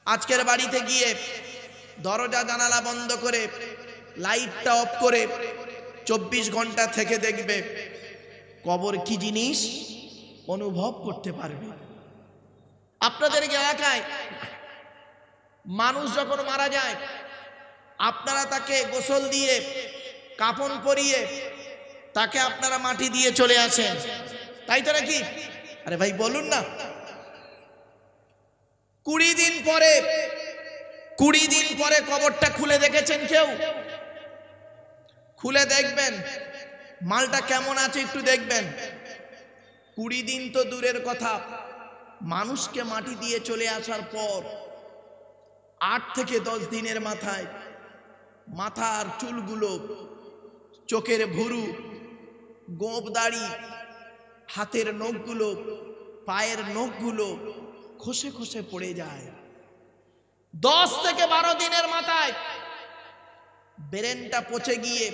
আজকের বাড়িতে গিয়ে দরজা জানালা বন্ধ করে লাইটটা অফ করে 24 ঘন্টা থেকে দেখবে কবর কি জিনিস অনুভব করতে পারবে। আপনাদের এলাকায় মানুষ যখন মারা যায় আপনারা তাকে গোসল দিয়ে কাফন পরিয়ে তাকে আপনারা মাটি দিয়ে চলে আসেন, তাই তো নাকি? আরে ভাই বলুন না। 20 দিন পরে কবরটা খুলে দেখেছেন কেউ? খুলে দেখবেন মালটা কেমন আছে একটু দেখবেন। 20 দিন তো দূরের কথা, মানুষকে মাটি দিয়ে চলে আসার পর 8 থেকে 10 দিনের মাথায় মাথার চুলগুলো, চোখের ভুরু, গোঁফ দাড়ি, হাতের নখগুলো, পায়ের নখগুলো খসে খসে পড়ে যায়। 10 থেকে 12 দিনের মাথায় ব্রেনটা পচে গিয়ে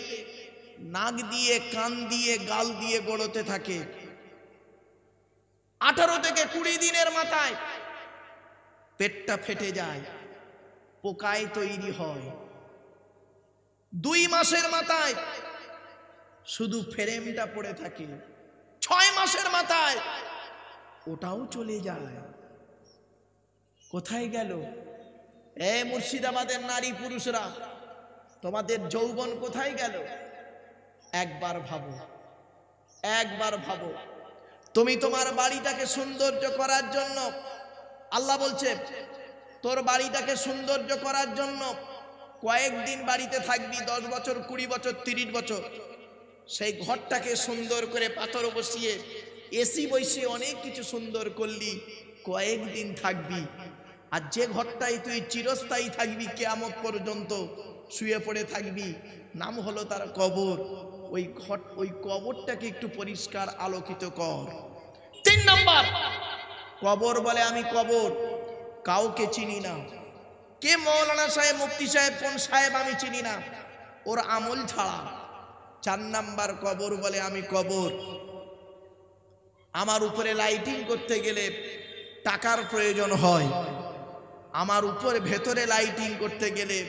নাক দিয়ে, কান দিয়ে, গাল দিয়ে গড়তে থাকে। 18 থেকে 20 দিনের মাথায় পেটটা ফেটে যায়, পোকায় তৈরি হয়। 2 মাসের মাথায় শুধু ফ্রেমটা পড়ে থাকে। 6 মাসের মাথায় ওটাও চলে যায়। কোথায় গেল? মুর্শিদাবাদের নারী পুরুষরা, তোমাদের যৌবন কোথায় গেল? একবার ভাবো। তুমি তোমার বাড়িটাকে সৌন্দর্য করার জন্য, আল্লাহ বলছে তোর বাড়িটাকে সৌন্দর্য করার জন্য কয়েকদিন বাড়িতে থাকবি, 10 বছর, 20 বছর, 30 বছর। সেই ঘরটাকে সুন্দর করে পাথর বসিয়ে এসি বসিয়ে অনেক কিছু সুন্দর করলি, কয়েকদিন থাকবি। আর যে ঘরটাই তুই চিরস্থায়ী থাকবি, কিয়ামত পর্যন্ত শুয়ে পড়ে থাকবি, নাম হলো তার কবর। ওই কবরটাকে একটু পরিষ্কার আলোকিত কর। 3 নাম্বার, কবর বলে আমি কবর, কাউকে চিনি না। কে মৌলানা সাহেব, মুফতি সাহেব, কোন সাহেব আমি চিনি না, ওর আমল ছাড়া। 4 নাম্বার, কবর বলে আমি কবর। আমার উপরে লাইটিং করতে গেলে টাকার প্রয়োজন হয়, আমার উপরে ভেতরে লাইটিং করতে গেলে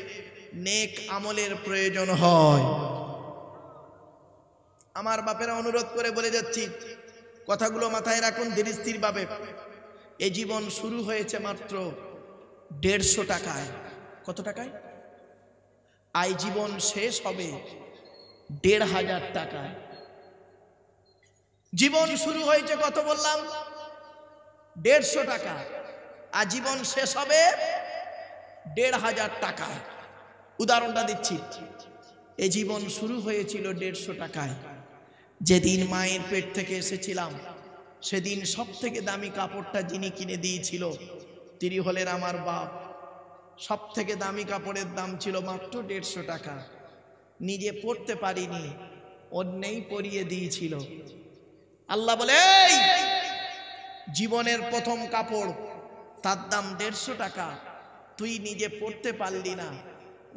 নেক আমলের প্রয়োজন হয়। আমার বাপেরা অনুরোধ করে বলে যাচ্ছি, কথাগুলো মাথায় রাখুন ধীর স্থির ভাবে। এই জীবন শুরু হয়েছে মাত্র 150 টাকায়। কত টাকায়? এই জীবন শেষ হবে 1500 টাকায়। জীবন শুরু হয়েছে কত বললাম? 150 টাকা। আর জীবন শেষ হবে 1500 টাকায়। উদাহরণটা দিচ্ছি, এই জীবন শুরু হয়েছিল 150 টাকায়। যেদিন মায়ের পেট থেকে এসেছিলাম সেদিন সব থেকে দামি কাপড়টা যিনি কিনে দিয়েছিল তিনি হলেন আমার বাপ। সব থেকে দামি কাপড়ের দাম ছিল মাত্র 150 টাকা। নিজে পরতে পারিনি, অন্যেই পরিয়ে দিয়েছিল। আল্লাহ বলে, এই জীবনের প্রথম কাপড়, তার দাম 150 টাকা, তুই নিজে পরতে পারলি না,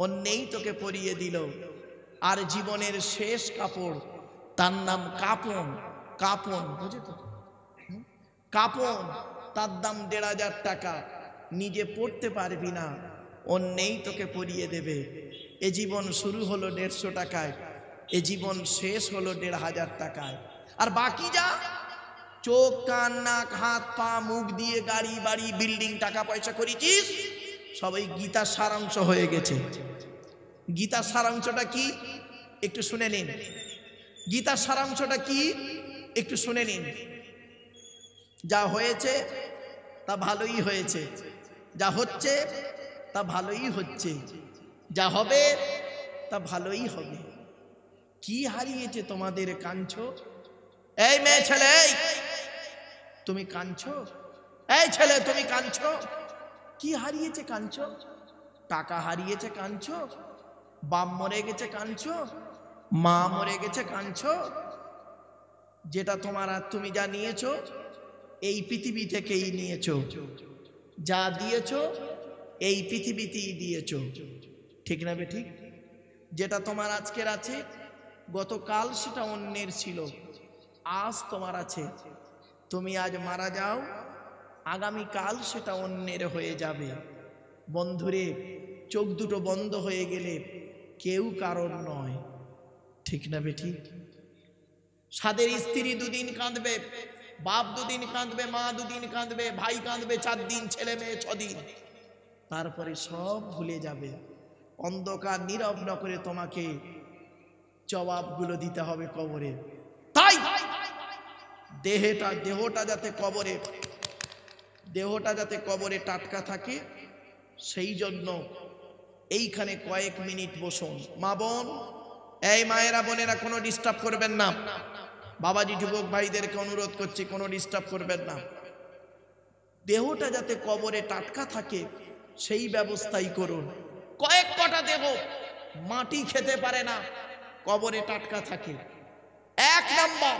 অন্যেই তোকে পরিয়ে দিল। আর জীবনের শেষ কাপড়, তার নাম কাপন, বুঝে তো? কাপন, তার দাম 1500 টাকা, নিজে পড়তে পারবি না, অন্যেই তোকে পরিয়ে দেবে। এ জীবন শুরু হলো 150 টাকায়, এ জীবন শেষ হলো 1500 টাকায়। আর বাকি যা চোখ, কান, নাক, হাত, পা, মুখ দিয়ে গাড়ি বাড়ি বিল্ডিং টাকা পয়সা করেছিস, সবাই গীতার সারাংশ হয়ে গেছে। গীতার সারাংশটা কি একটু শুনে নিন। গীতার সারাংশটা কি একটু শুনে নিন। যা হয়েছে তা ভালোই হয়েছে, যা হচ্ছে তা ভালোই হচ্ছে, যা হবে তা ভালোই হবে। কি হারিয়েছে তোমাদের কাঁদছো? এই মেয়ে ছেলে, তুমি কাঁদছো? এই ছেলে তুমি কাঁদছো? কি হারিয়েছে কাঁদছো? টাকা হারিয়েছে কাঁদছো? বাপ মরে গেছে কাঁদছো? মা মরে গেছে কাঁদছো? যেটা তোমার, আর তুমি যা নিয়েছো এই পৃথিবী থেকেই নিয়েছো, যা দিয়েছো এই পৃথিবীতেই দিয়েছো, ঠিক না বে ঠিক? যেটা তোমার আজকের আছে, গতকাল সেটা অন্যের ছিল, আজ তোমার আছে। তুমি আজ মারা যাও, আগামীকাল সেটা অন্যের হয়ে যাবে। বন্ধুরে, চোখ দুটো বন্ধ হয়ে গেলে কেউ কারণ নয়, ঠিক না বেঠিক? সাদের স্ত্রী দুদিন কাঁদবে, বাপ দুদিন কাঁদবে, মা দুদিন কাঁদবে, ভাই কাঁদবে 4 দিন, ছেলে মেয়ে 6 দিন, তারপরে সব ভুলে যাবে। অন্ধকার নীরব না করে তোমাকে জবাবগুলো দিতে হবে কবরে। তাই দেহটা যাতে কবরে টাটকা থাকে, সেই জন্য এইখানে কয়েক মিনিট বসুন। মা বোন, এই মায়েরা বোনেরা কোনো ডিস্টার্ব করবেন না। বাবাজি যুবক ভাইদেরকে অনুরোধ করছি, কোনো ডিস্টার্ব করবেন না। দেহটা যাতে কবরে টাটকা থাকে সেই ব্যবস্থাই করুন। কয়েক কটা দেহ মাটি খেতে পারে না, কবরে টাটকা থাকে। 1 নাম্বার,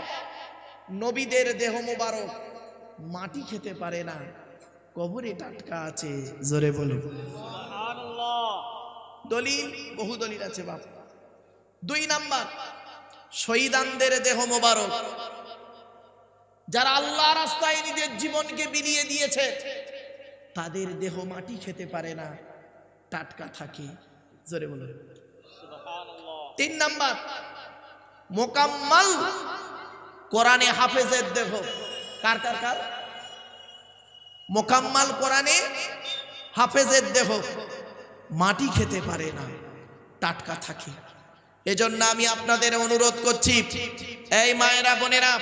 নবীদের দেহ মোবারক মাটি খেতে পারে না, কবরে টাটকা আছে। জোরে বলুন সুবহানাল্লাহ। দলিল, বহু দলিল আছে বাপ। 2 নাম্বার, শহীদানদের দেহ মোবারক, যারা আল্লাহ রাস্তায় নিজের জীবনকে বিলিয়ে দিয়েছে, তাদের দেহ মাটি খেতে পারে না, টাটকা থাকে। জোরে বলুন সুবহানাল্লাহ। 3 নাম্বার, মোকাম্মাল কোরআনে হাফেজের দেহ। কার কার কার? মোকাম্মাল কোরআনে হাফেজের দেহ মাটি খেতে পারে না, টাটকা থাকে। এজন্য আমি আপনাদের অনুরোধ করছি, এই মায়েরা বোনেরা,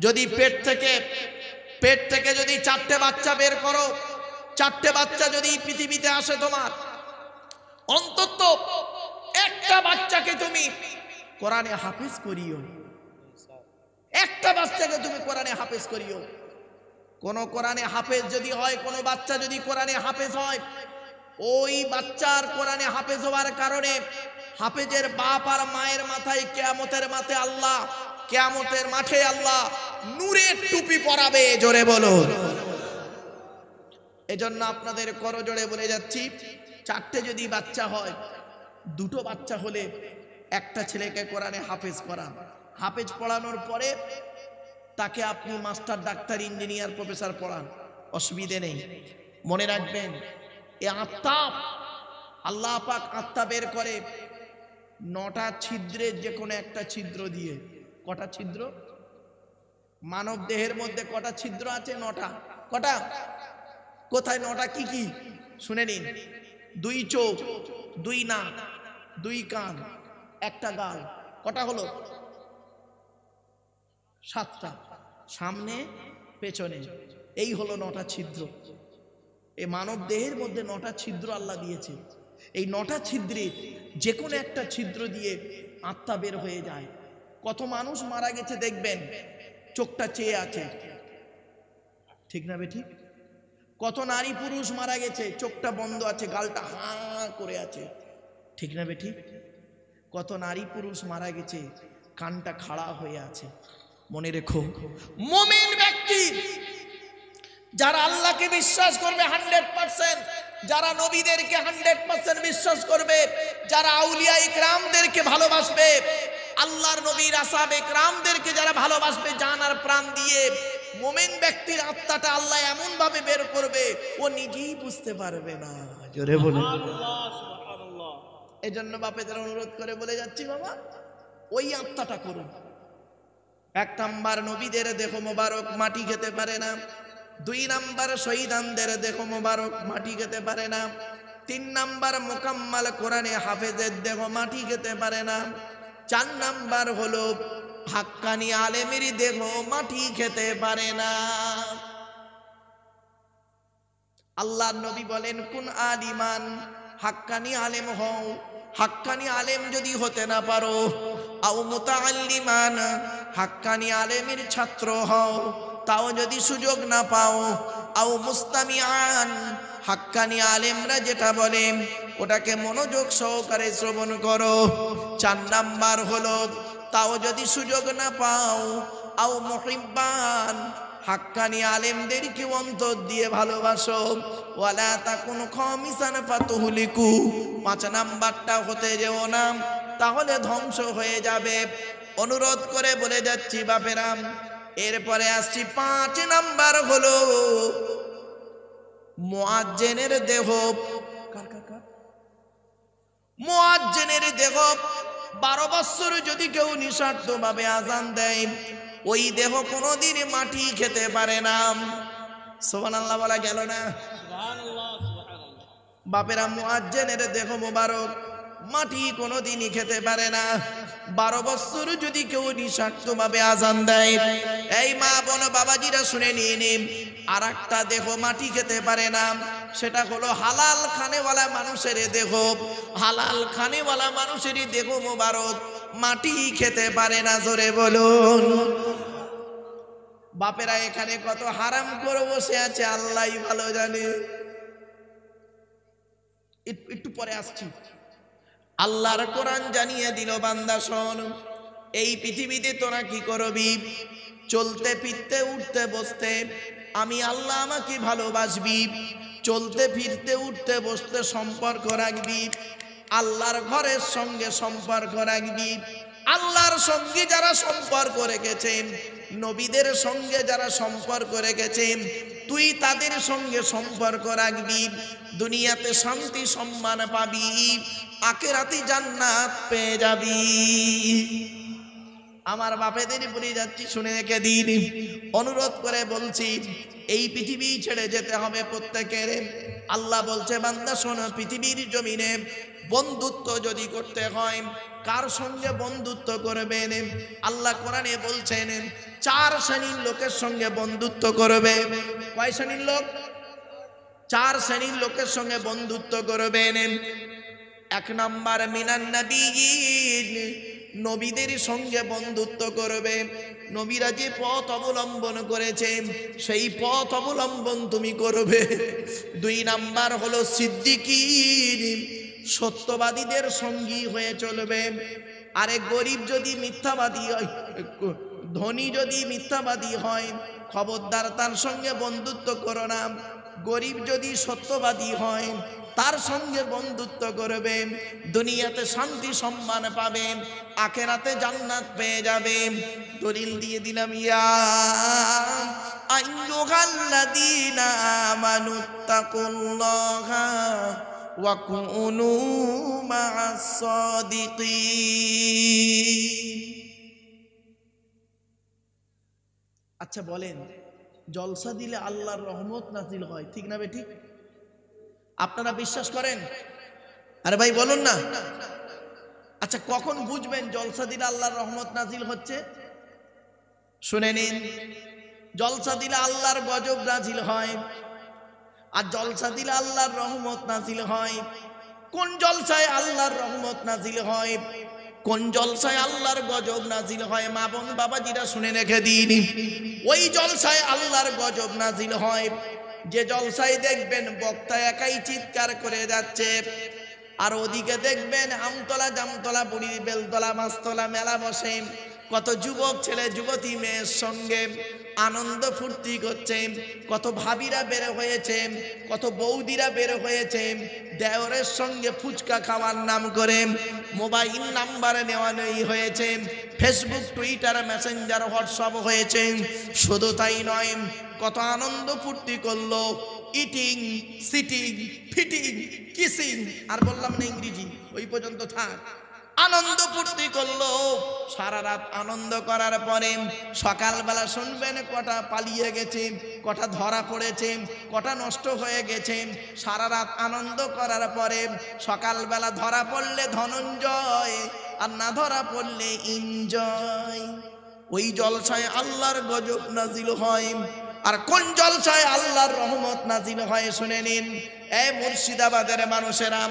যদি পেট থেকে যদি 4টে বাচ্চা বের করো, 4টে বাচ্চা যদি পৃথিবীতে আসে তোমার, অন্তত একটা বাচ্চাকে তুমি কোরআনে হাফেজ করিও। একটা বাচ্চাকে তুমি কোরআনে হাফেজ করিও। কোন কোরআনে হাফেজ যদি হয়, কোন বাচ্চা যদি কোরআনে হাফেজ হয়, ওই বাচ্চার কোরআনে হাফেজ হওয়ার কারণে হাফেজের বাপ আর মায়ের মাথায় কিয়ামতের মাঠে আল্লাহ নূরের টুপি পরাবে। জোরে বলুন। এজন্য আপনাদের করজোড়ে বলে যাচ্ছি, 4টে যদি বাচ্চা হয়, 2টো বাচ্চা হলে একটা ছেলেকে কোরআনে হাফেজ করান। হাফেজ পড়ানোর পরে তাকে আপনি মাস্টার, ডাক্তার, ইঞ্জিনিয়ার, প্রফেসর পড়ান, অসুবিধে নেই। মনে রাখবেন, এই আত্মা, আল্লাহ পাক আত্মা বের করে 9টা ছিদ্রের যে কোনো একটা ছিদ্র দিয়ে। কটা ছিদ্র? মানব দেহের মধ্যে কটা ছিদ্র আছে? 9টা। কটা? কোথায় 9টা? কি কি শুনে নিন। 2 চোখ, 2 নাক, 2 কান, 1টা গাল। কটা হলো? 7টা। সামনে, পেছনে, এই হলো 9টা ছিদ্র। এই মানব দেহের মধ্যে 9টা ছিদ্র আল্লাহ দিয়েছে। এই 9টা ছিদ্রে যে কোনো একটা ছিদ্র দিয়ে আত্মা বের হয়ে যায়। কত মানুষ মারা গেছে দেখবেন, চোখটা চেয়ে আছে, ঠিক না বেঠিক? কত নারী পুরুষ মারা গেছে, চোখটা বন্ধ আছে, গালটা হাঁ করে আছে, ঠিক না বেঠিক? কত নারী পুরুষ মারা গেছে, কানটা খাড়া হয়ে আছে। মনে রেখো, মুমিন ব্যক্তি যারা আল্লাহকে বিশ্বাস করবে 100%, যারা নবীদেরকে 100% বিশ্বাস করবে, যারা আউলিয়া ইকরামদেরকে ভালোবাসবে, আল্লাহর নবীর আসহাবে ইকরামদেরকে যারা ভালোবাসবে জান আর প্রাণ দিয়ে, মুমিন ব্যক্তির আত্মাটা আল্লাহ এমন ভাবে বের করবে ও নিজেই বুঝতে পারবে না। জোরে বলুন সুবহানাল্লাহ, সুবহানাল্লাহ। এজন্য বাপেদের অনুরোধ করে বলে যাচ্ছি, বাবা ওই আত্মাটা করুন। 1 নাম্বার, নবীদের দেহ মোবারক মাটি খেতে পারে না। 2 নাম্বার, শহীদানদের দেহ মোবারক মাটি খেতে পারে না। 3 নাম্বার, মোকাম্মাল কোরআনে হাফেজের দেহ মাটি খেতে পারে না। 4 নাম্বার হলো হাক্কানি আলেমের দেহ মাটি খেতে পারে না। আল্লাহর নবী বলেন, কোন আলিমান, হাক্কানি আলেম হও। হাক্কানি আলেম যদি হতে না পারো, আও মুতাআল্লিমান, হাক্কানি আলেমের ছাত্র হও, তাও যদি সুযোগ না পাও, আও মুস্তামিআন, হাক্কানি আলেমরা যেটা বলে ওটাকে মনোযোগ সহকারে শ্রবণ করো। 4 নাম্বার হলো, তাও যদি সুযোগ না পাও, আও মুহিব্বান, হাক্কানি আলেমদেরকে অন্তর দিয়ে ভালোবাসো। ওয়ালা তাকুন খামিসান ফাতুহলিকু, 5 নাম্বারটা হতে যেও না, তাহলে ধ্বংস হয়ে যাবে। অনুরোধ করে বলে যাচ্ছি বাপেরাম। এরপরে আসছি 5 নাম্বার হলো মুয়াজ্জিনের দেহ, মুয়াজ্জিনের দেহ 12 বছর যদি কেউ নিঃস্বার্থভাবে আজান দেয়, ওই দেহ কোনোদিন মাটি খেতে পারে না। সুবহানাল্লাহ বলা গেল না? সুবহানাল্লাহ, সুবহানাল্লাহ। বাপেরা, মুয়াজ্জিনের দেহ মোবারক মাটি কোনোদিনই খেতে পারে না। 12 বছর যদি কেউ নিঃস্বার্থভাবে আজান দেয়, এই মা বোন বাবাজিরা শুনে নিয়ে নিন, আর একটা দেহ মাটি খেতে পারে না, সেটা হলো হালাল খানেওয়ালা মানুষের দেহ। হালাল খানেওয়ালা মানুষেরই দেহ মোবারক মাটি খেতে পারে না। জোরে বলুন। বাপেরা, এখানে কত হারাম করে বসে আছে আল্লাহই ভালো জানে। একটু পরে আসছি। আল্লাহর কোরআন জানিয়ে দিল, বান্দা শোন, এই পৃথিবীতে তোরা কি করবি? চলতে ফিরতে উঠতে বসতে আমি আল্লাহ আমাকে ভালোবাসবি। চলতে ফিরতে উঠতে বসতে সম্পর্ক রাখবি। আল্লাহর ঘরের সঙ্গে সম্পর্ক রাখবি। আল্লাহর সঙ্গে যারা সম্পর্ক রেখেছেন, নবীদের সঙ্গে যারা সম্পর্ক রেখেছেন, তুই তাদের সঙ্গে সম্পর্ক রাখবি। দুনিয়াতে শান্তি সম্মান পাবি, আখিরাতে জান্নাত পেয়ে যাবি। আমার বাপেদের বলে যাচ্ছি, শুনে রেখে দিন। অনুরোধ করে বলছি, এই পৃথিবী ছেড়ে যেতে হবে প্রত্যেকের। আল্লাহ বলছে, বান্দা শোনো, পৃথিবীর জমিনে বন্ধুত্ব যদি করতে হয়, কার সঙ্গে বন্ধুত্ব করবেন? আল্লাহ কোরআনে বলছেন 4 শ্রেণীর লোকের সঙ্গে বন্ধুত্ব করবে। কয় শ্রেণীর লোক? 4 শ্রেণীর লোকের সঙ্গে বন্ধুত্ব করবেন। 1 নাম্বার মিনান নবিয়্যিন, নবীদের সঙ্গে বন্ধুত্ব করবে। নবীরা যে পথ অবলম্বন করেছে, সেই পথ অবলম্বন তুমি করবে। 2 নাম্বার হলো সিদ্দিকীন, সত্যবাদীদের সঙ্গী হয়ে চলবে। আরে গরিব যদি মিথ্যাবাদী হয়, ধনী যদি মিথ্যাবাদী হয়, খবরদার তার সঙ্গে বন্ধুত্ব করো না। গরিব যদি সত্যবাদী হয়, তার সঙ্গে বন্ধুত্ব করবে। দুনিয়াতে শান্তি সম্মান পাবেন, আখিরাতে জান্নাত পেয়ে যাবেন। দলিল দিয়ে দিলাম, ইয়া আইয়ুহাল্লাযীনা আমানুত্তাকুল্লাহা ওয়া কুনু মা'আস সাদিকিন। আচ্ছা বলেন, জলসা দিলে আল্লাহর রহমত নাজিল হয়, ঠিক না বেঠিক? আপনারা বিশ্বাস করেন? আরে ভাই বলুন না। আচ্ছা, কখন বুঝবেন জলসা দিলে আল্লাহর রহমত নাজিল হচ্ছে? শুনে নিন, জলসা দিলে আল্লাহর গজব নাজিল হয়, আর জলসা দিলে আল্লাহর রহমত নাজিল হয়। কোন জলসায় আল্লাহর রহমত নাজিল হয়, কোন জলসায় আল্লাহর গজব নাজিল হয়? মা বোন বাবাজিরা শুনে রেখে দিন। ওই জলসায় আল্লাহর গজব নাজিল হয় যে জলসায় দেখবেন বক্তা একাই চিৎকার করে যাচ্ছে, আর ওদিকে দেখবেন আমতলা জামতলা বুড়ির বেলতলা মাছতলা মেলা বসে, কত যুবক ছেলে যুবতী মেয়ের সঙ্গে আনন্দ ফুর্তি করছে, কত ভাবিরা বের হয়েছে, কত বৌদিরা বের হয়েছে, দেওরের সঙ্গে ফুচকা খাওয়ার নাম করে মোবাইল নাম্বার নেওয়া নেই হয়েছে, ফেসবুক টুইটার মেসেঞ্জার হোয়াটসঅ্যাপ হয়েছে। শুধু তাই নয়, কত আনন্দ ফুর্তি করলো, ইটিং সিটিং ফিটিং কিসিং, আর বললাম না ইংরেজি, ওই পর্যন্ত থাক। আনন্দ ফুর্তি করলো সারা রাত। আনন্দ করার পরে সকালবেলা শুনবেন কটা পালিয়ে গেছে, কটা ধরা পড়েছে, কটা নষ্ট হয়ে গেছে। সারা রাত আনন্দ করার পরে সকালবেলা ধরা পড়লে ধনঞ্জয়, আর না ধরা পড়লে এনজয়। ওই জলসায় আল্লাহর গজব নাজিল হয়। আর কোন জলসায় আল্লাহর রহমত নাজিল হয় শুনে নিন। এই মুর্শিদাবাদের মানুষেরা,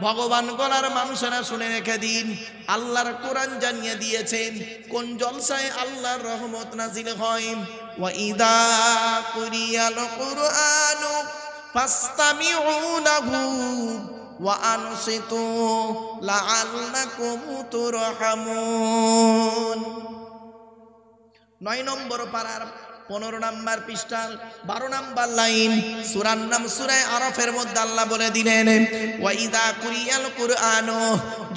ভগবান গলার মানুষেরা শুনে রেখে দিন। আল্লাহর কোরআন জানিয়ে দিয়েছেন কোন জলসায় আল্লাহর রহমত নাজিল হয়। ওয়া ইদা কুরিয়াল কুরআনু ফাসতামিউ লাহু ওয়া আনসিতু লাআল্লাকুম তুরহামুন। 9 নম্বর পারার 15 নম্বর পৃষ্ঠার 12 নম্বর লাইন, সূরার নাম সূরা আরাফের মধ্যে আল্লাহ বলে দিলেন, ওয়া ইযা কুরিয়াল কুরআনু,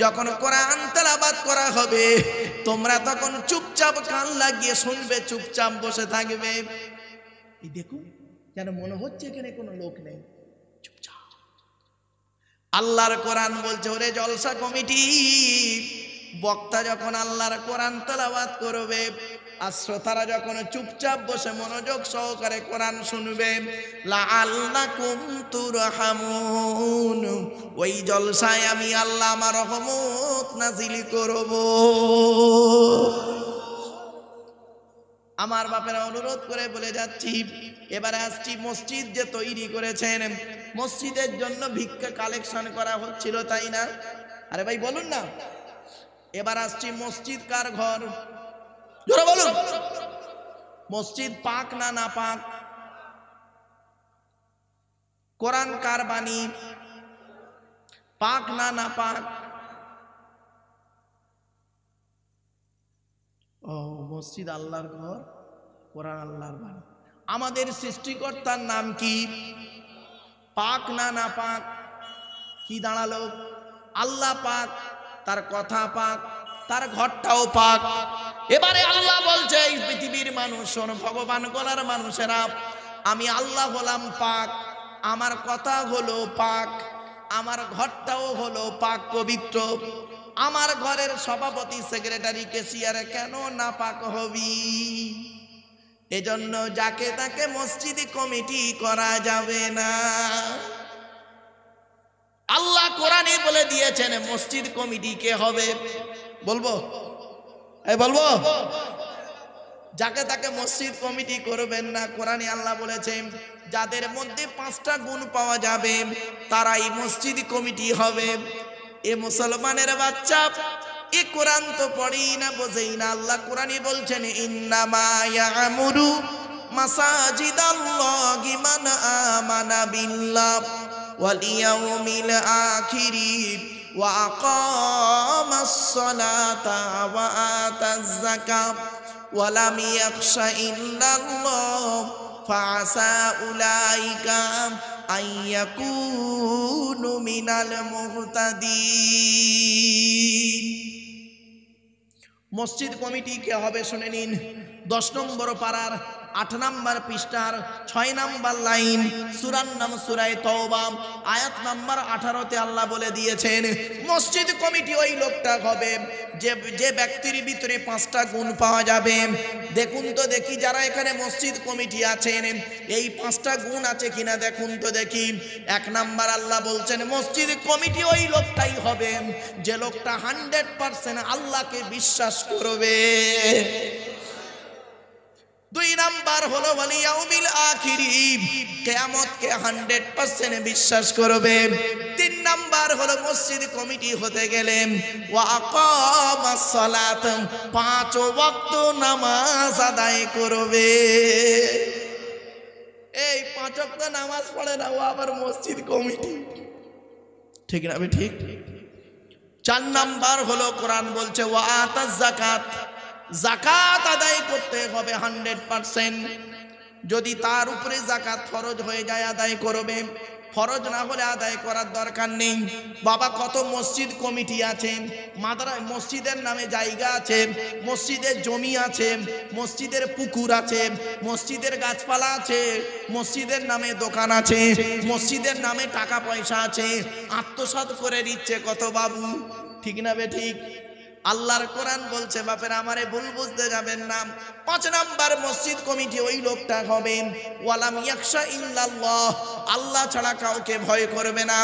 যখন কোরআন তেলাওয়াত করা হবে তোমরা তখন চুপচাপ কান লাগিয়ে শুনবে, চুপচাপ বসে থাকবে। এই দেখুন, যেন মনে হচ্ছে এখানে কোনো লোক নেই। আল্লাহর কোরআন বলছে, ওরে জলসা কমিটি, বক্তা যখন আল্লাহর কোরআন তেলাওয়াত করবে আর শ্রোতারা যখন চুপচাপ বসে মনোযোগ সহকারে কোরআন শুনবে, লাআল্লাকুম তুরহামুন, ওই জলসায় আমি আল্লাহ আমার রহমত নাজিল করব। আমার বাপেরা অনুরোধ করে বলে যাচ্ছি, এবারে আসছি মসজিদ যে তৈরি করেছেন, মসজিদের জন্য ভিক্ষা কালেকশন করা হচ্ছিল, তাই না? আরে ভাই বলুন না। এবার আসছি মসজিদ কার ঘর, জোরে বলুন। মসজিদ পাক না না পাক? কোরআন কার বাণী, পাক না না পাক? ও, মসজিদ আল্লাহর ঘর, কোরআন আল্লাহর বাণী। আমাদের সৃষ্টিকর্তার নাম কি, পাক না না পাক? কি দাঁড়ালো? আল্লাহ পাক, তার কথা পাক, তার ঘরটাও পাক। এবারে আল্লাহ বলছে, এই পৃথিবীর মানুষ, ভগবান গলার মানুষেরা, আমি আল্লাহ হলাম পাক, আমার কথা হলো পাক, আমার ঘরটাও হলো পাক পবিত্র। আমার ঘরের সভাপতি সেক্রেটারি ক্যাশিয়ারে কেন না পাক হবি? এজন্য যাকে তাকে মসজিদ কমিটি করা যাবে না। আল্লাহ কোরআনে বলে দিয়েছেন মসজিদ কমিটি কে হবে, বলবো? বলবো? যাকে তাকে মসজিদ কমিটি করবেন না। কোরআনে আল্লাহ বলেছেন, যাদের মধ্যে 5টা গুণ পাওয়া যাবে তারাই মসজিদ কমিটি হবে। এ মুসলমানের বাচ্চা, এ কোরআন তো পড়ি না, বোঝেই না। আল্লাহ কোরআনে বলছেন, ইন্নামা ইয়ামুরু মাসাজিদাল্লাহি মান আমানা বিল্লাহ ওয়াল ইয়াউমিল আখিরি ওয়া আকামাস সালাতা ওয়া আতাজ যাকাত ওয়া লাম ইয়াখশা ইল্লাল্লাহ ফাআসা উলাইকা আইয়াকুনু মিনাল মুহতাদিন। মসজিদ কমিটি কে হবে শুনে নিন। 10 নম্বর পারার 8 নম্বর পৃষ্ঠার 6 নম্বর লাইন, সূরার নাম সূরা তওবা, আয়াত নাম্বার 18তে আল্লাহ বলে দিয়েছেন, মসজিদ কমিটি ওই লোকটা হবে যে ব্যক্তির ভিতরে 5টা গুণ পাওয়া যাবে। দেখুন তো দেখি, যারা এখানে মসজিদ কমিটি আছেন, এই 5টা গুণ আছে কিনা দেখুন তো দেখি। 1 নাম্বার আল্লাহ বলছেন, মসজিদ কমিটি ওই লোকটাই হবে যে লোকটা 100% আল্লাহকে বিশ্বাস করবে। 2 নাম্বার হলো ওয়াল ইয়াউমিল আখিরি, কিয়ামতকে 100% বিশ্বাস করবে। 3 নাম্বার হলো মসজিদ কমিটি হতে গেলে ওয়া আকামাস সালাত, 5 ওয়াক্ত নামাজ আদায় করবে। এই 5 ওয়াক্ত নামাজ পড়ে না, ও আবার মসজিদ কমিটি, ঠিক না? ঠিক। 4 নাম্বার হলো কোরআন বলছে ওয়া আতাজ যাকাত, যাকাত আদায় করতে হবে 100%। যদি তার উপরে যাকাত ফরজ হয়ে যায় আদায় করবে, ফরজ না হলে আদায় করার দরকার নেই। বাবা, কত মসজিদ কমিটি আছে, মসজিদের নামে জায়গা আছে, মসজিদের জমি আছে, মসজিদের পুকুর আছে, মসজিদের গাছপালা আছে, মসজিদের নামে দোকান আছে, মসজিদের নামে টাকা পয়সা আছে, আত্মসাৎ করে দিচ্ছে কত বাবু, ঠিক না বে ঠিক? আল্লাহর কোরআন বলছে, বাপের আমারে ভুল বুঝতে যাবেন না। 5 নাম্বার মসজিদ কমিটি ওই লোকটা হবে ওয়ালাম ইয়াখশা ইল্লাল্লাহ, আল্লাহ ছাড়া কাউকে ভয় করবে না,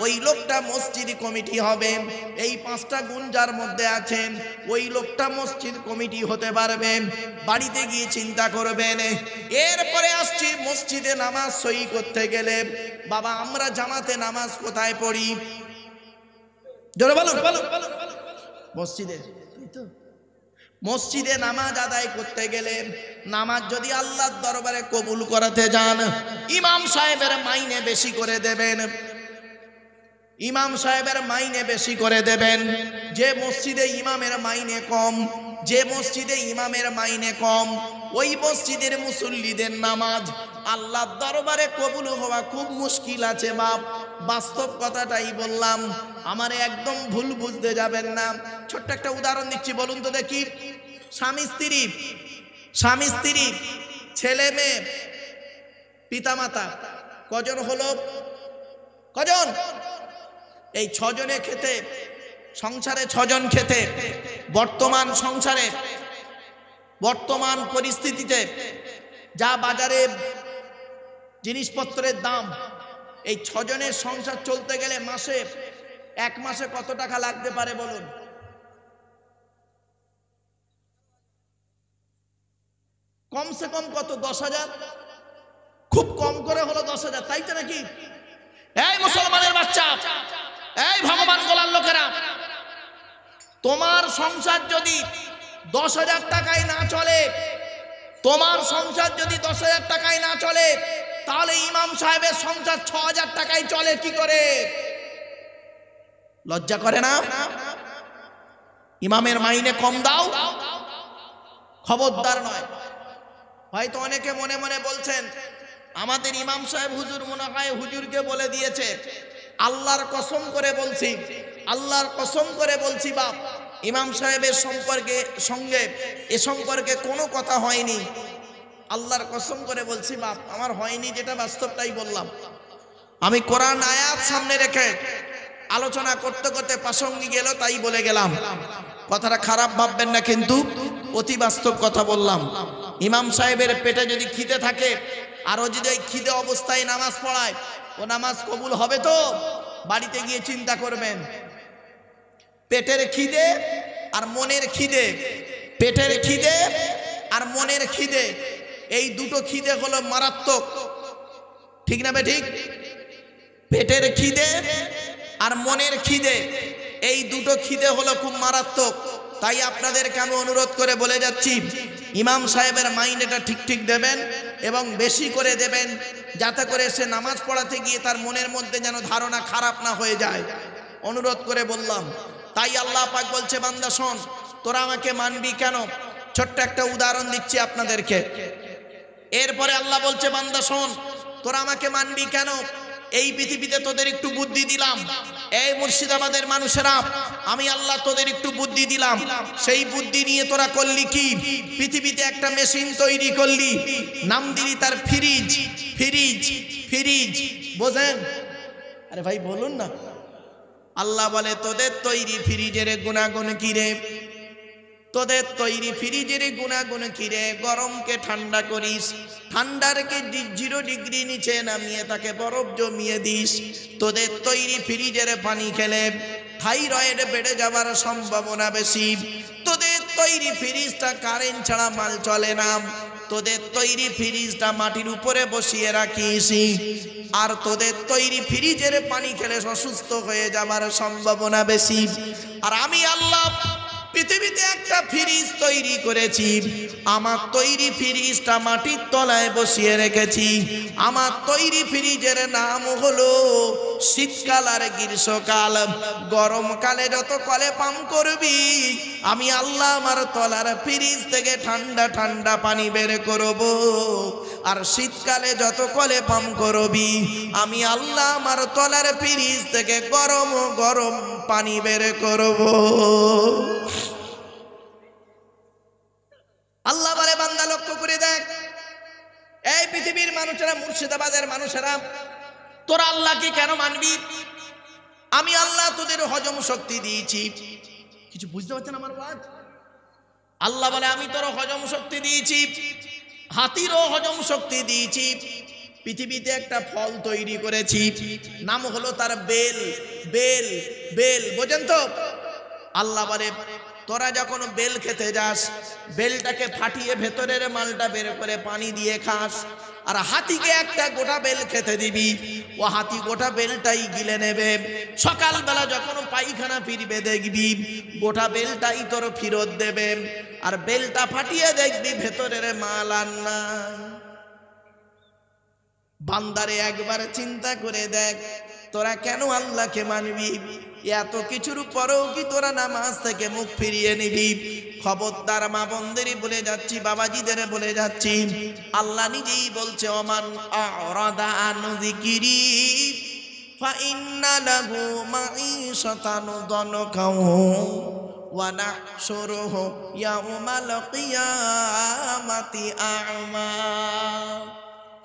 ওই লোকটা মসজিদ কমিটি হবে। এই 5টা গুণ যার মধ্যে আছে, ওই লোকটা মসজিদ কমিটি হতে পারবে। বাড়িতে গিয়ে চিন্তা করবেন। এরপরে আসছি মসজিদে নামাজ সই করতে গেলে, বাবা আমরা জামাতে নামাজ কোথায় পড়ি? জোরে বলুন। মসজিদে। মসজিদে নামাজ আদায় করতে গেলে, নামাজ যদি আল্লাহর দরবারে কবুল করাতে যান, ইমাম সাহেবের মাইনে বেশি করে দেবেন। ইমাম সাহেবের মাইনে বেশি করে দেবেন। যে মসজিদে ইমামের মাইনে কম, যে মসজিদে ইমামের মাইনে কম, ওই মসজিদের মুসল্লিদের নামাজ আল্লাহর দরবারে কবুল হওয়া খুব মুশকিল আছে বাপ। বাস্তব কথাটাই বললাম, আমারে একদম ভুল বুঝতে যাবেন না। ছোট্ট একটা উদাহরণ দিচ্ছি, বলুন তো দেখি। স্বামী স্ত্রী, ছেলে মেয়ে, পিতামাতা কজন হলো? কজন? এই 6 জনে খেতে, সংসারে 6 জন খেতে, বর্তমান সংসারে বর্তমান পরিস্থিতিতে যা বাজারে জিনিসপত্রের দাম, এই 6 জনের সংসার চলতে গেলে মাসে, 1 মাসে কত টাকা লাগতে পারে বলুন? কমসে কম কত? 10,000, খুব কম করে হলো 10,000, তাই তো নাকি? এই মুসলমানের বাচ্চা, এই ভগবান গোলার লোকেরা, তোমার সংসার যদি 10,000 টাকায় না চলে, তোমার সংসার যদি 10,000 টাকায় না চলে, তাহলে ইমাম সাহেবের সংসার 6,000 টাকায় চলে কি করে? লজ্জা করে না? ইমামের মাইনে কম দাও, খবরদার নয়। হয়তো অনেকে মনে মনে বলছেন, আমাদের ইমাম সাহেব হুজুর মনে হয় হুজুরকে বলে দিয়েছে। আল্লাহর কসম করে বলছি, আল্লাহর কসম করে বলছি বাপ, ইমাম সাহেবের সঙ্গে এ সম্পর্কে কোনো কথা হয়নি। আল্লাহর কসম করে বলছি বাপ, আমার হয়নি, যেটা বাস্তবটাই বললাম। আমি কোরআন আয়াত সামনে রেখে আলোচনা করতে করতে প্রাসঙ্গিক গেল, তাই বলে গেলাম। কথাটা খারাপ ভাববেন না, কিন্তু অতি বাস্তব কথা বললাম। ইমাম সাহেবের পেটে যদি খিদে থাকে, আরো যদি ওই খিদে অবস্থায় নামাজ পড়ায়, ও নামাজ কবুল হবে তো? বাড়িতে গিয়ে চিন্তা করবেন। পেটের খিদে আর মনের খিদে, পেটের খিদে আর মনের খিদে, এই দুটো খিদে হলো মারাত্মক, ঠিক না বেঠিক? পেটের খিদে আর মনের খিদে, এই দুটো খিদে হলো খুব মারাত্মক। তাই আপনাদেরকে আমি অনুরোধ করে বলে যাচ্ছি, ইমাম সাহেবের মাইন্ডটা ঠিক ঠিক দেবেন এবং বেশি করে দেবেন, যাতে করে সে নামাজ পড়াতে গিয়ে তার মনের মধ্যে যেন ধারণা খারাপ না হয়ে যায়। অনুরোধ করে বললাম। তাই আল্লাহ পাক বলছে, বান্দা শোন, তোরা আমাকে মানবি কেন? ছোট্ট একটা উদাহরণ দিচ্ছি আপনাদেরকে। এরপরে আল্লাহ বলছে, বান্দা শোন, তোরা আমাকে মানবি কেন? এই পৃথিবীতে তোদের একটু বুদ্ধি দিলাম। এই মুর্শিদাবাদের মানুষেরা, আমি আল্লাহ তোদের একটু বুদ্ধি দিলাম। সেই বুদ্ধি নিয়ে তোরা করলি কি? পৃথিবীতে একটা মেশিন তৈরি করলি, নাম দিলি তার ফ্রিজ। ফ্রিজ ফ্রিজ বোঝেন? আরে ভাই বলুন না। আল্লাহ বলে, তোদের তৈরি ফ্রিজের গুণাগুণ কি রে? তোদের তৈরি ফ্রিজের গুণাগুণ কি রে? গরমকে ঠান্ডা করিস, ঠান্ডারকে 0 ডিগ্রি নিচে নামিয়ে তাকে বরফ জমিয়ে দিস। তোদের তৈরি ফ্রিজের পানি খেলে থাইরয়েড বেড়ে যাবার সম্ভাবনা বেশি। তোদের তৈরি ফ্রিজটা কারেন্ট ছাড়া মাল চলে না। তোদের তৈরি ফ্রিজটা মাটির উপরে বসিয়ে রাখিস, আর তোদের তৈরি ফ্রিজের পানি খেলে অসুস্থ হয়ে যাবার সম্ভাবনা বেশি। আর আমি আল্লাহ পৃথিবীতে একটা ফ্রিজ তৈরি করেছি, আমার তৈরি ফ্রিজটা মাটির তলায় বসিয়ে রেখেছি। আমার তৈরি ফ্রিজের নাম হলো শীতকাল আর গ্রীষ্মকাল। গরমকালে যত কলে পাম্প করবি, আমি আল্লাহ আমার তলার ফ্রিজ থেকে ঠান্ডা ঠান্ডা পানি বের করব। আর শীতকালে যত কলে পাম্প করবি, আমি আল্লাহ আমার তলার ফ্রিজ থেকে গরম গরম পানি বের করব। আল্লাহ বলে, বান্দা লক্ষ্য করে দেখ, এই পৃথিবীর মানুষেরা, মুর্শিদাবাদের মানুষেরা, তোরা আল্লাহকে কেন মানবি? আমি আল্লাহ তোদের হজম শক্তি দিয়েছি। কিছু বুঝতে পারছেন আমার ওয়াজ? আল্লাহ বলে, আমি তোর হজম শক্তি দিয়েছি, হাতিরও হজম শক্তি দিয়েছি। পৃথিবীতে একটা ফল তৈরি করেছি, নাম হলো তার বেল। বেল বেল বোঝেন তো? আল্লাহ বলে, তোরা যখন বেল খেতে যাস, বেলটাকে ফাটিয়ে ভেতরের মালটা বের করে পানি দিয়ে খাস। আর হাতিকে একটা গোটা বেল খেতে দিবি, ও হাতি গোটা বেলটাই গিলে নেবে। সকালবেলা যখন পায়খানা ফিরবে, দেখবি গোটা বেলটাই তোর ফেরত দেবে। আর বেলটা ফাটিয়ে দেখবি ভেতরের মাল আর নাই। বান্দারে একবার চিন্তা করে দেখ, তোরা কেন আল্লাহকে মানবি? এত কিছুর পরেও কি তোরা নামাজ থেকে মুখ ফিরিয়ে নিবি? খবরদার মা বোনদেরই বলে যাচ্ছি, বাবাজিদের বলে যাচ্ছি, আল্লাহ নিজেই বলছে, ওমান আরাদা আন যিকরি ফা ইন্না লাহু মাঈশাতান দানকাও ওয়া নাহশুরুহু ইয়াউমাল কিয়ামাতি আ'মা।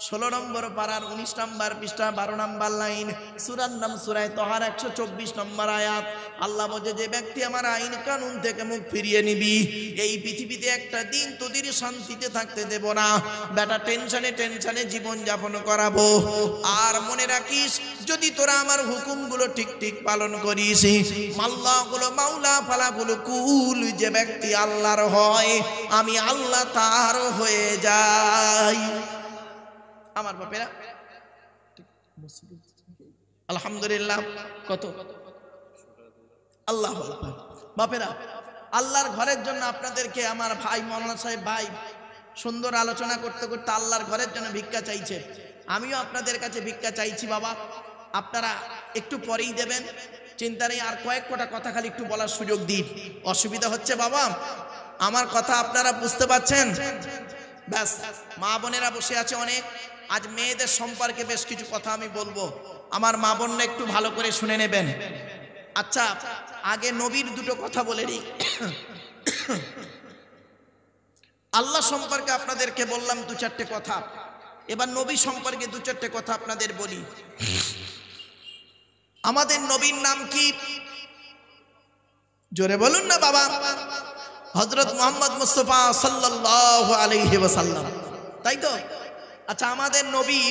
16 নম্বর পারার 19 নম্বর পৃষ্ঠা 12 নম্বর লাইন, সূরার নাম সূরা তাহার 124 নম্বর আয়াত। আল্লাহ বলে, যে ব্যক্তি আমার আইন কানুন থেকে মুখ ফিরিয়ে নিবি, এই পৃথিবীতে একটা দিন তোদের শান্তিতে থাকতে দেব না বেটা, টেনশনে টেনশনে জীবন যাপন করাবো। আর মনে রাখিস, যদি তোরা আমার হুকুমগুলো ঠিক ঠিক পালন করিস, মাল্লাহুল মাওলা ফালাকুল কুল, যে ব্যক্তি আল্লাহর হয় আমি আল্লাহ তার হয়ে যাই। আমার বাপেরা আলহামদুলিল্লাহ, কত আল্লাহু আকবার। বাপেরা, আল্লাহর ঘরের জন্য আপনাদেরকে আমার ভাই মাওলানা সাহেব ভাই সুন্দর আলোচনা করতে করতে আল্লাহর ঘরের জন্য ভিক্ষা চাইছে। আমিও আপনাদের কাছে ভিক্ষা চাইছি বাবা, আপনারা একটু পরেই দেবেন, চিন্তা নেই। আর কয়েক কটা কথা খালি একটু বলার সুযোগ দিন। অসুবিধা হচ্ছে বাবা? আমার কথা আপনারা বুঝতে পারছেন? ব্যাস, মা বোনেরা বসে আছে অনেক। আজ মেয়েদের সম্পর্কে বেশ কিছু কথা আমি বলবো, আমার মা বোনরা একটু ভালো করে শুনে নেবেন। আচ্ছা, আগে নবীর দুটো কথা বলে নিই। আল্লাহ সম্পর্কে আপনাদেরকে বললাম দু চারটে কথা, এবার নবী সম্পর্কে দু চারটে কথা আপনাদের বলি। আমাদের নবীর নাম কি? জোরে বলুন না বাবা। হযরত মুহাম্মদ মুস্তাফা সাল্লাল্লাহু আলাইহি ওয়াসাল্লাম, তাই তো? আচ্ছা, আমাদের নবী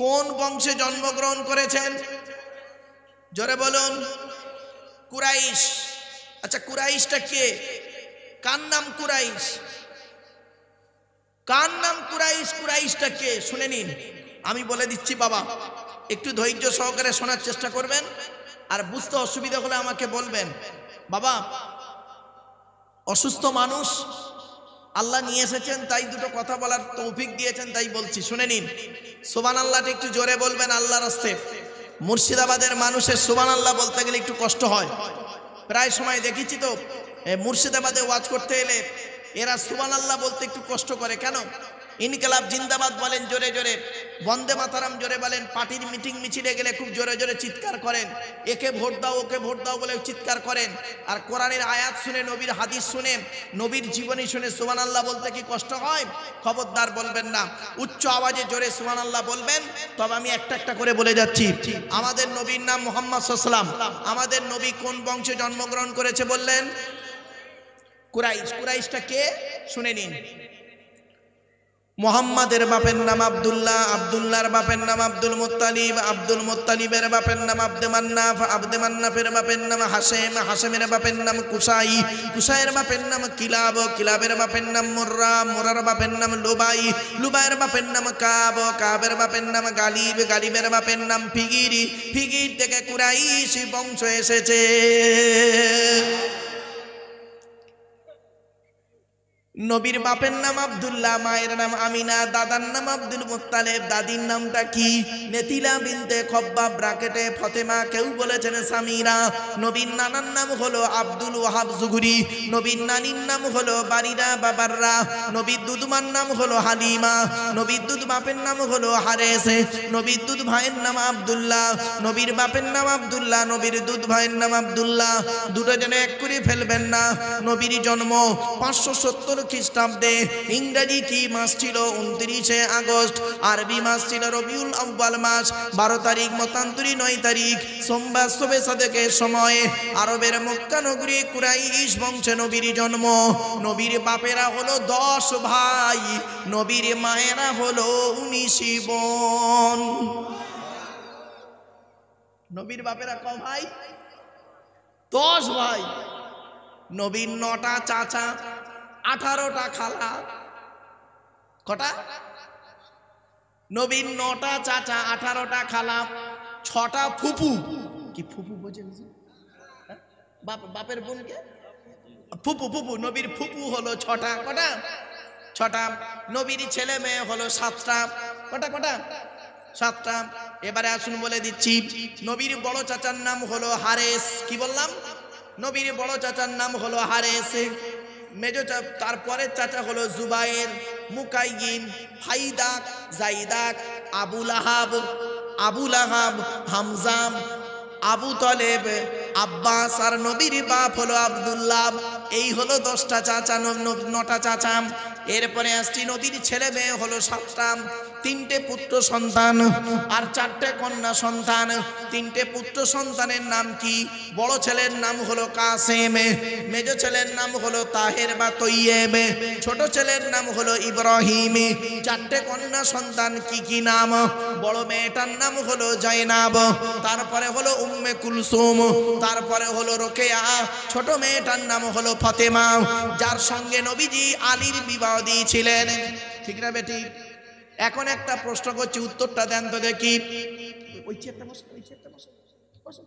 কোন বংশে জন্মগ্রহণ করেছেন? জোরে বলুন। কুরাইশ। আচ্ছা, কুরাইশটা কে? কার নাম কুরাইশ? কার নাম কুরাইশ? কুরাইশটা কে শুনে নিন, আমি বলে দিচ্ছি বাবা, একটু ধৈর্য সহকারে শোনার চেষ্টা করবেন, আর বুঝতে অসুবিধা হলে আমাকে বলবেন। বাবা, অসুস্থ মানুষ আল্লাহ নিয়ে এসেছেন, তাই দুটো কথা বলার তৌফিক দিয়েছেন, তাই বলছি, শুনে নিন। সুবহানাল্লাহটা একটু জোরে বলবেন আল্লাহর রাস্তে। মুর্শিদাবাদের মানুষের সুবহানাল্লাহ বলতে গেলে একটু কষ্ট হয়। প্রায় সময় দেখেছি তো, মুর্শিদাবাদে ওয়াজ করতে এলে এরা সুবহানাল্লাহ বলতে একটু কষ্ট করে। কেন? ইনকিলাব জিন্দাবাদ বলেন জোরে জোরে, বন্দে মাতারাম জোরে বলেন, পার্টির মিটিং মিছিলে গেলে খুব জোরে জোরে চিৎকার করেন, একে ভোট দাও ওকে ভোট দাও বলে চিৎকার করেন। আর কোরআনের আয়াত শুনে, নবীর হাদিস শুনে, নবীর জীবনী শুনে সুবহানাল্লাহ বলতে কি কষ্ট হয়? খবরদার বলবেন না, উচ্চ আওয়াজে জোরে সুবহানাল্লাহ বলবেন। তবে আমি একটা একটা করে বলে যাচ্ছি। আমাদের নবীর নাম মুহাম্মদ সাল্লাল্লাহু আলাইহি ওয়াসাল্লাম। আমাদের নবী কোন বংশে জন্মগ্রহণ করেছে বললেন? কুরাইশ। কুরাইশটা কে শুনে নিন। মুহাম্মাদের বাপের নাম আব্দুল্লাহ, আব্দুল্লাহর বাপের নাম আব্দুল মুত্তালিব, আব্দুল মুত্তালিবের বাপের নাম আব্দে মান্নাফ, আব্দে মান্নাফের বাপের নাম হাশেম, হাশেমের বাপের নাম কুসাই, কুসাইয়ের বাপের নাম কিলাব, কিলাবের বাপের নাম মুররা, মুরার বাপের নাম লুবাই, লুবাইয়ের বাপের নাম কাব, কাবের বাপের নাম গালিব, গালিবের বাপের নাম ফিগির, ফিগির থেকে কুরাইশ বংশ এসেছে। নবীর বাপের নাম আব্দুল্লাহ, মায়ের নাম আমিনা, দাদার নাম আব্দুল মুত্তালিব, দাদির নামটা কি? নেতিলা বিনতে খব্বাব ব্রাকেটে ফতেমা, কেউ বলেছেন সামিরা। নবীর নানার নাম হলো আব্দুল ওয়াহাব জুহরি, নবীর নানির নাম হলো বারিরা বাবাররা, নবীর দুধমার নাম হলো হালিমা, নবীর দুধ বাপের নাম হলো হারেস, নবীর দুধ ভাইয়ের নাম আব্দুল্লাহ, নবীর বাপের নাম আব্দুল্লাহ, নবীর দুধ ভাইয়ের নাম আব্দুল্লাহ। দুটো যেন এক করে ফেলবেন না। নবীর জন্ম 570 খ্রিস্টাব্দে। ইংরেজি কি মাস ছিল? 29শে আগস্ট। আরবি মাস ছিল রবিউল আউয়াল মাস। 12 তারিখ মতান্তরী 9 তারিখ সোমবার শবে সাদেকের সময় আরবের মক্কা নগরী কুরাইশ বংশে নবীর জন্ম। নবীর বাপেরা হলো 10 ভাই, নবীর মায়েরা হলো 19 বোন। নবীর বাপেরা ক ভাই? 10 ভাই। নবীর 9টা চাচা, 18টা খালা। কটা? নবীর 9টা চাচা, 18টা খালা, 6টা ফুপু। কি ফুপু বোঝেন? বাপের বোনকে ফুপু, ফুপু। নবীর ফুপু হলো 6টা। কটা? 6টা। নবীর ছেলে মেয়ে হলো 7টা। কটা? কটা? 7টা। এবারে আসুন বলে দিচ্ছি। নবীর বড় চাচার নাম হলো হারেস। কি বললাম? নবীর বড় চাচার নাম হলো হারেস। মেজো তারপরে চাচা হলো জুবাইর, মুকাইয়িম, ফাইদাক, জাইদাক, আবু লাহাব, আবু লাহাব, হামজাম, আবু তলেব, আব্বাস। আর নবীর বাপ হলো আব্দুল্লাহ। এই হলো 10টা চাচা, 9টা চাচা। এরপরে আসছি নবীর ছেলে মেয়ে হলো 7টা। তিনটে পুত্র সন্তান আর চারটে কন্যা সন্তান। তিনটে পুত্র সন্তানের নাম কি? বড় ছেলের নাম হলো কাসেম, মেজ ছেলের নাম হলো তাহের বা তৈয়েব, ছোট ছেলের নাম হলো ইব্রাহিম। চারটে কন্যা সন্তান কি কি নাম? বড় মেয়েটার নাম হলো জাইনাব, তারপরে হলো উম্মে কুলসুম, তারপরে হলো রোকেয়া, ছোট মেয়েটার নাম হলো ফাতেমা, যার সঙ্গে নবীজি আলীর বিবাহ দিয়েছিলেন। ঠিক না বেটি? এখন একটা প্রশ্ন করছি, উত্তরটা দেন তো দেখি। ওই চেয়ারটা বসো, ওই চেয়ারটা বসো, বসো,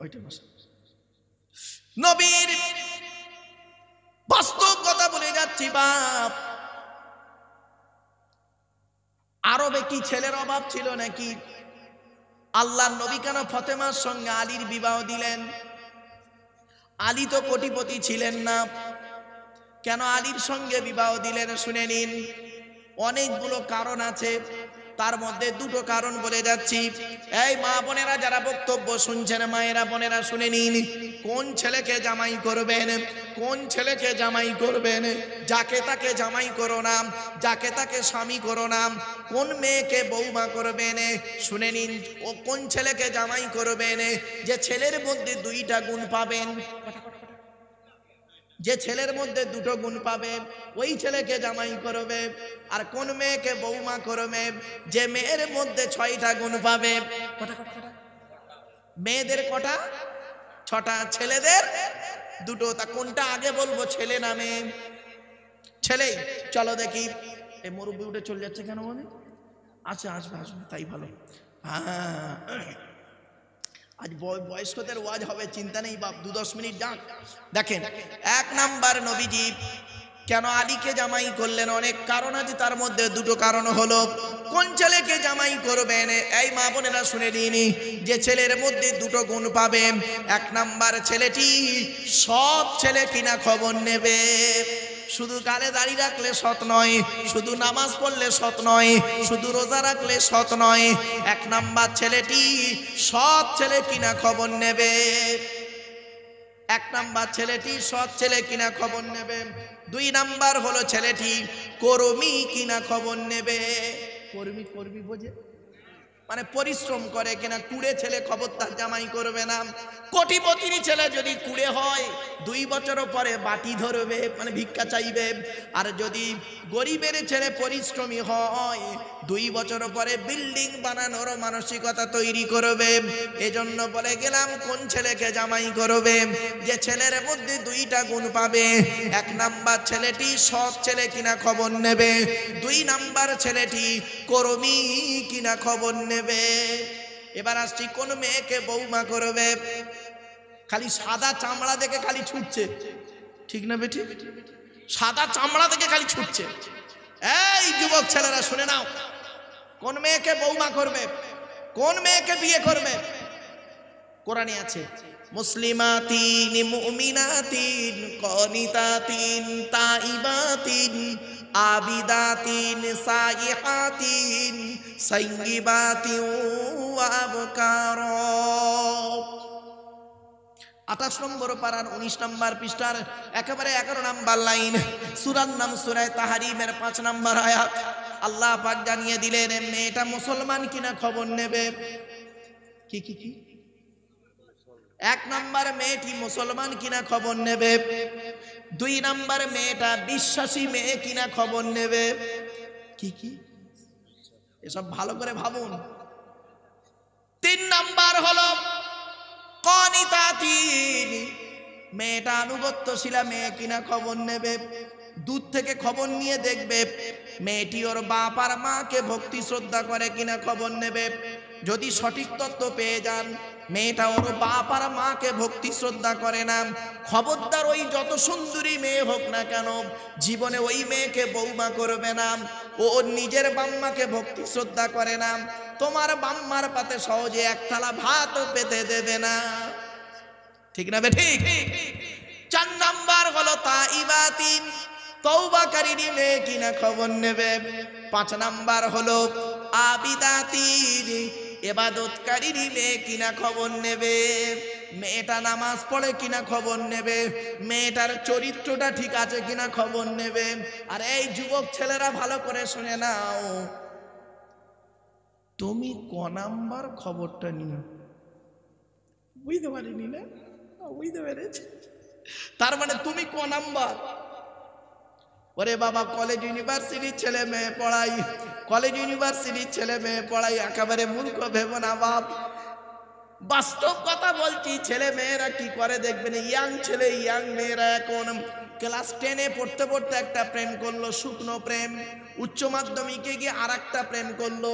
ওইটা বসো। নবীর বাস্তব কথা বলে যাচ্ছি বাপ, আরবে কি ছেলের অভাব ছিল নাকি? আল্লাহর নবী কেন ফাতেমার সঙ্গে আলীর বিবাহ দিলেন? আলী তো কোটিপতি ছিলেন না, কেন আলীর সঙ্গে বিবাহ দিলেন শুনে নিন। অনেকগুলো কারণ আছে, তার মধ্যে দুটো কারণ বলে যাচ্ছি। এই মা বোনেরা যারা বক্তব্য শুনছেন, মায়েরা বোনেরা শুনে নিন। কোন ছেলেকে জামাই করবেন, কোন ছেলেকে জামাই করবেন, যাকে তাকে জামাই করো না, যাকে তাকে স্বামী করো না। কোন মেয়েকে বৌমা করবেন শুনে নিন। ও কোন ছেলেকে জামাই করবেন, যে ছেলের মধ্যে দুইটা গুণ পাবেন, যে ছেলের মধ্যে দুটো গুণ পাবে ওই ছেলেকে জামাই করবে। আর কোন মেয়েকে বৌমা করবে, যে মেয়ের মধ্যে 6টা গুণ পাবে। মেয়েদের কটা? 6টা, ছেলেদের দুটো। তা কোনটা আগে বলবো, ছেলে না মেয়ে? ছেলে। চলো দেখি। এই মুরব্বি উঠে চলে যাচ্ছে কেন বলে? আচ্ছা আসবে আসবে, তাই ভালো। হ্যাঁ, আজ বয়স্কদের ওয়াজ হবে, চিন্তা নেই বাপ, 2-10 মিনিট ডাক। দেখেন, 1 নাম্বার নবীজি কেন আলীকে জামাই করলেন, অনেক কারণ আছে, তার মধ্যে দুটো কারণ হলো কোন ছেলেকে জামাই করবেন। এই মা বোনেরা শুনে নিনি, যে ছেলের মধ্যে দুটো গুণ পাবে। 1 নাম্বার, ছেলেটি সৎ ছেলে কিনা খবর নেবে। শুধু গালে দাড়ি রাখলে সৎ নয়, শুধু নামাজ পড়লে সৎ নয়, শুধু রোজা রাখলে সৎ নয়। 1 নাম্বার, ছেলেটি সৎ ছেলে কিনা খবর নেবে। 1 নাম্বার, ছেলেটি সৎ ছেলে কিনা খবর নেবে। 2 নাম্বার হলো ছেলেটি কর্মী কিনা খবর নেবে। কর্মী, কর্মী বোঝে মানে পরিশ্রম করে কিনা। কুড়ে ছেলে খবরদার জামাই করবে না। কোটিপতির ছেলে যদি কুড়ে হয়, 2 বছর পরে বাটি ধরবে, মানে ভিক্ষা চাইবে। আর যদি গরিবের ছেলে পরিশ্রমী হয়, 2 বছর পরে বিল্ডিং বানানোর মানসিকতা তৈরি করবে। এজন্য বলে গেলাম, কোন ছেলেকে জামাই করবে, যে ছেলের মধ্যে 2টা গুণ পাবে। 1 নাম্বার, ছেলেটি সৎ ছেলে কিনা খবর নেবে। 2 নাম্বার, ছেলেটি কর্মী কিনা খবর নেবে। এবার আসছি, কোন মেয়েকে বৌমা করবে। খালি সাদা চামড়া দেখে খালি ছুটছে, ঠিক না বেটি? সাদা চামড়া দেখে খালি ছুটছে। এই যুবক ছেলেরা শুনে নাও, কোন মেয়েকে বৌমা করবে, কোন মেয়েকে বিয়ে করবে, কোরআনে আছে, মুসলিমাতিন মুমিনাতিন কানিতাতিন তাইবাতিন আবিদাতিন সাইহাতিন সাইয়্যিবাতিন ওয়া আবকারা। 28 নম্বর পারার 19 নম্বর পৃষ্ঠার একেবারে 11 নম্বর লাইন। সূরার নাম সূরা তাহরিমের 5 নম্বর আয়াত। আল্লাহ পাক জানিয়ে দিলেন, মেয়েটা মুসলমান কিনা খবর নেবে। কি কি কি? 1 নম্বর, মেয়েটি মুসলমান কিনা খবর নেবে। 2 নম্বর, মেয়েটা বিশ্বাসী মেয়ে কিনা খবর নেবে। কি কি? এসব ভালো করে ভাবুন। 3 নম্বর হলো কানিতাতিন, মেয়েটা আনুগত্যশীলা মেয়ে কিনা খবর নেবে। দূর থেকে খবর নিয়ে দেখবে মেয়েটি ওর বাপ আর মাকে ভক্তি শ্রদ্ধা করে কিনা খবর নেবে। যদি সঠিক তথ্য পেয়ে যান মেয়েটা ওর বাপ আর মাকে ভক্তি শ্রদ্ধা করে না, খবরদার ওই যত সুন্দরী মেয়ে হোক না কেন, জীবনে ওই মেয়েকে বৌমা করবে না। ও ওর নিজের বাম্মাকে ভক্তি শ্রদ্ধা করে না, তোমার বাম্মার পাতে সহজে 1 থালা ভাত পেতে দেবে না, ঠিক না বে ঠিক? 4 নাম্বার হলো তাইবাতিন, তওবাকারী মেয়ে কিনা খবর নেবে। 5 নাম্বার হলো আবিদাতিন, এবাদতকারীরই মেয়ে কিনা খবর নেবে, মেয়েটা নামাজ পড়ে কিনা খবর নেবে, মেয়েটার চরিত্রটা ঠিক আছে কিনা খবর নেবে। আর এই যুবক ছেলেরা ভালো করে শুনে নাও, তুমি ক নাম্বার খবরটা নিও? বুঝতে পারিনি না? বুঝতে পেরেছি। তার মানে তুমি ক নাম্বার? ওরে বাবা, কলেজ ইউনিভার্সিটির ছেলে মেয়ে পড়াই, কলেজ ইউনিভার্সিটির ছেলে মেয়ে পড়াই, একেবারে মূর্খ ভেবো না বাপ। বাস্তব কথা বলছি, ছেলে মেয়েরা কি করে দেখবেন, ইয়াং ছেলে ইয়াং মেয়েরা এখন ক্লাস 10-এ পড়তে পড়তে একটা প্রেম করলো, শুকনো প্রেম। উচ্চ মাধ্যমিকে গিয়ে আর একটা প্রেম করলো,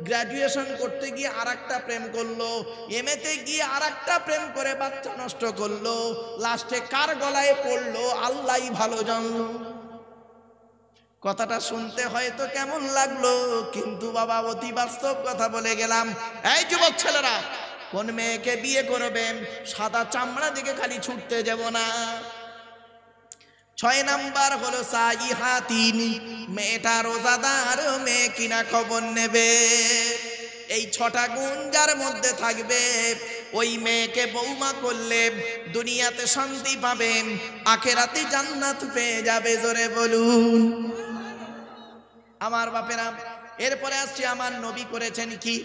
গ্র্যাজুয়েশন করতে গিয়ে আর একটা প্রেম করলো, এমএতে গিয়ে আর একটা প্রেম করে বাচ্চা নষ্ট করলো, লাস্টে কার গলায় পড়লো আল্লাহই ভালো জানলো। কথাটা শুনতে হয়তো কেমন লাগলো, কিন্তু বাবা অতি বাস্তব কথা বলে গেলাম। এই যুবক ছেলেরা, কোন মেয়েকে বিয়ে করবেন, সাদা চামড়া দিকে খালি ছুটতে যাব না। 6 নাম্বার হলো সাইহাতিন, মেয়েটা রোজাদার মেয়ে কিনা খবর নেবে। এই 6টা গুণ যার মধ্যে থাকবে, ওই মেয়েকে বৌমা করলে দুনিয়াতে শান্তি পাবে, আখেরাতে জান্নাত পেয়ে যাবে। জোরে বলুন আমার বাপেরা। এরপরে আসছে আমার নবী করেছেন কি?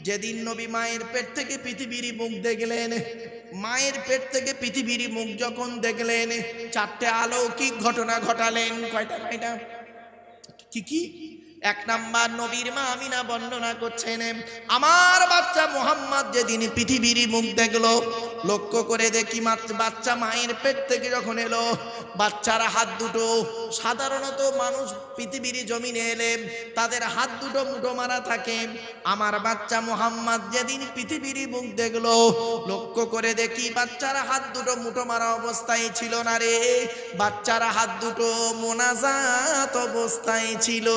যেদিন নবী মায়ের পেট থেকে পৃথিবীর মুখ দেখলেন, মায়ের পেট থেকে পৃথিবীর মুখ যখন দেখলেন, 4টে অলৌকিক ঘটনা ঘটালেন। কয়টা? কি? 1 নাম্বার, নবীর মা আমিনা বর্ণনা করছেন, আমার বাচ্চা মুহাম্মদ যেদিন পৃথিবীর মুখ দেখলো, লক্ষ্য করে দেখি বাচ্চা মায়ের পেট থেকে যখন এলো, বাচ্চারা হাত দুটো, সাধারণত মানুষ পৃথিবীর জমিনে এলে তাদের হাত দুটো মুঠো মারা থাকে। আমার বাচ্চা মুহাম্মদ যেদিন পৃথিবীর মুখ দেখলো, লক্ষ্য করে দেখি বাচ্চারা হাত দুটো মুঠো মারা অবস্থায় ছিল না রে, বাচ্চারা হাত দুটো মোনাজাত অবস্থায় ছিল।